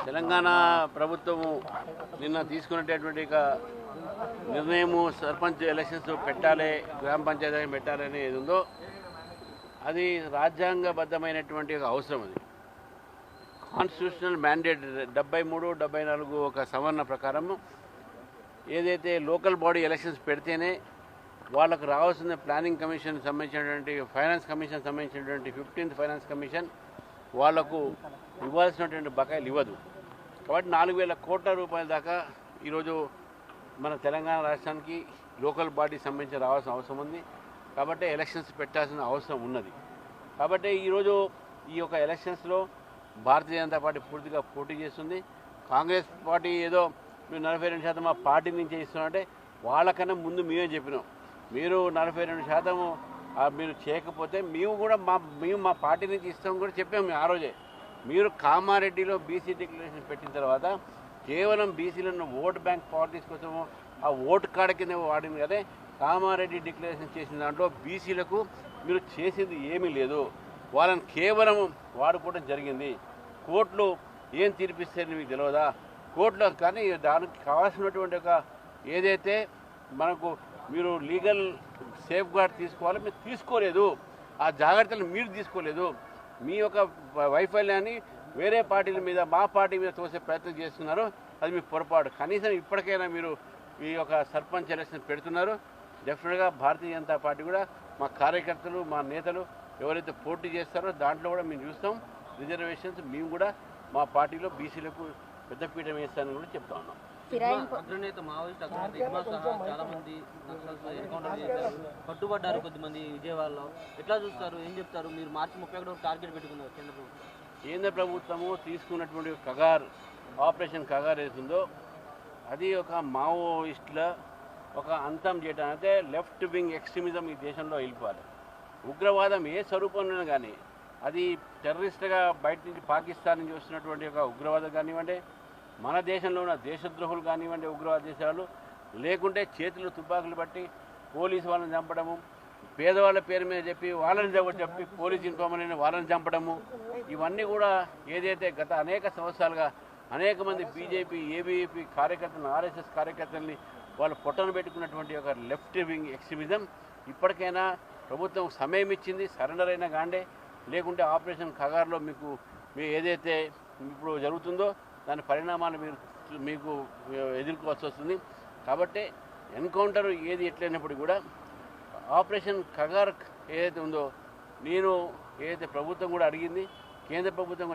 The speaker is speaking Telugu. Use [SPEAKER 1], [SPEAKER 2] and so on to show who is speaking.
[SPEAKER 1] తెలంగాణ ప్రభుత్వము నిన్న తీసుకున్నటువంటి నిర్ణయము సర్పంచ్ ఎలక్షన్స్ పెట్టాలి, గ్రామ పంచాయతీ పెట్టాలి అని ఏది ఉందో అది రాజ్యాంగబద్ధమైనటువంటి ఒక అవసరం. అది కాన్స్టిట్యూషనల్ మ్యాండేట్ 73, 74 ఒక సవరణ ప్రకారం ఏదైతే లోకల్ బాడీ ఎలక్షన్స్ పెడితేనే వాళ్ళకు రావాల్సిన ప్లానింగ్ కమిషన్ సంబంధించినటువంటి ఫైనాన్స్ కమిషన్ సంబంధించినటువంటి 15th ఫైనాన్స్ కమిషన్ వాళ్లకు ఇవ్వాల్సినటువంటి బకాయిలు ఇవ్వదు. కాబట్టి 4,000 కోట్ల రూపాయల దాకా ఈరోజు మన తెలంగాణ రాష్ట్రానికి లోకల్ బాడీ సంబంధించి రావాల్సిన అవసరం ఉంది. కాబట్టి ఎలక్షన్స్ పెట్టాల్సిన అవసరం ఉన్నది. కాబట్టి ఈరోజు ఈ యొక్క ఎలక్షన్స్లో భారతీయ జనతా పార్టీ పూర్తిగా పోటీ చేస్తుంది. కాంగ్రెస్ పార్టీ ఏదో మీరు 42% మా పార్టీ నుంచే ఇస్తున్నారంటే వాళ్ళకన్నా ముందు మేమే చెప్పినాం, మీరు 42% మీరు చేయకపోతే మేము మా పార్టీ నుంచి ఇస్తాం కూడా చెప్పాము ఆ రోజే. మీరు కామారెడ్డిలో బీసీ డిక్లరేషన్ పెట్టిన తర్వాత కేవలం బీసీలను ఓట్ బ్యాంక్ పాలిటిక్స్ కోసము ఆ ఓటు కార్డు కింద వాడింది కదా. కామారెడ్డి డిక్లరేషన్ చేసిన దాంట్లో బీసీలకు మీరు చేసింది ఏమీ లేదు, వాళ్ళని కేవలం వాడుకోవడం జరిగింది. కోర్టులు ఏం తీర్పిస్తారని మీకు తెలియదా? కోర్టులో కానీ దానికి కావాల్సినటువంటి ఒక ఏదైతే మనకు మీరు లీగల్ సేఫ్ గార్డ్ తీసుకోవాలో మీరు తీసుకోలేదు, ఆ జాగ్రత్తలు మీరు తీసుకోలేదు. మీ యొక్క వైఫల్యాన్ని వేరే పార్టీల మీద మా పార్టీ మీద తోసే ప్రయత్నం చేస్తున్నారు, అది మీ పొరపాటు. కనీసం ఇప్పటికైనా మీరు ఈ యొక్క సర్పంచ్ ఎలక్షన్ పెడుతున్నారు. డెఫినెట్గా భారతీయ జనతా పార్టీ కూడా మా కార్యకర్తలు మా నేతలు ఎవరైతే పోటీ చేస్తారో దాంట్లో కూడా మేము చూస్తాం. రిజర్వేషన్స్ మేము కూడా మా పార్టీలో బీసీలకు పెద్దపీఠ వేస్తానని కూడా చెప్తా ఉన్నాం.
[SPEAKER 2] అగ్రనేత మావోయిస్ట్ అగ్రనేత ఇగ్మా సహా చాలా మంది ఎన్కౌంటర్ చేశారు, పట్టుబడ్డారు కొద్దిమంది విజయవాడలో. ఎట్లా చూస్తారు, ఏం చెప్తారు? మీరు మార్చి 31 టార్గెట్ పెట్టుకున్నారు
[SPEAKER 1] కేంద్ర ప్రభుత్వము తీసుకున్నటువంటి కగార్ ఆపరేషన్ కగార్ ఏతుందో అది ఒక మావోయిస్టుల ఒక అంతం చేయడానికి లెఫ్ట్ వింగ్ ఎక్స్ట్రీమిజం ఈ దేశంలో వెళ్ళిపోవాలి. ఉగ్రవాదం ఏ స్వరూపంలో కానీ అది టెర్రరిస్ట్గా బయట నుంచి పాకిస్తాన్ నుంచి వస్తున్నటువంటి ఒక ఉగ్రవాదం కానివ్వండి, మన దేశంలో ఉన్న దేశద్రోహులు కానివ్వండి, ఉగ్రవాద దేశాలు లేకుంటే చేతులు తుపాకులు బట్టి పోలీసు వాళ్ళని చంపడము, పేదవాళ్ళ పేరు మీద చెప్పి వాళ్ళని చెప్పి పోలీసు ఇన్ఫార్మర్ వాళ్ళని చంపడము, ఇవన్నీ కూడా ఏదైతే గత అనేక సంవత్సరాలుగా అనేక మంది బీజేపీ ఏబీవీపీ కార్యకర్తలను ఆర్ఎస్ఎస్ కార్యకర్తల్ని వాళ్ళు పొట్టను పెట్టుకున్నటువంటి ఒక లెఫ్ట్ వింగ్ ఎక్స్ట్రీమిజం ఇప్పటికైనా ప్రభుత్వం సమయం ఇచ్చింది, సరెండర్ అయినా కాండే. లేకుంటే ఆపరేషన్ కగార్లో మీకు ఏదైతే ఇప్పుడు జరుగుతుందో దాని పరిణామాలు మీకు ఎదుర్కోవాల్సి వస్తుంది. కాబట్టి ఎన్కౌంటర్ ఏది ఎట్లయినప్పుడు కూడా ఆపరేషన్ కగార్ ఏదైతే ఉందో నేను ఏదైతే ప్రభుత్వం కూడా అడిగింది, కేంద్ర ప్రభుత్వం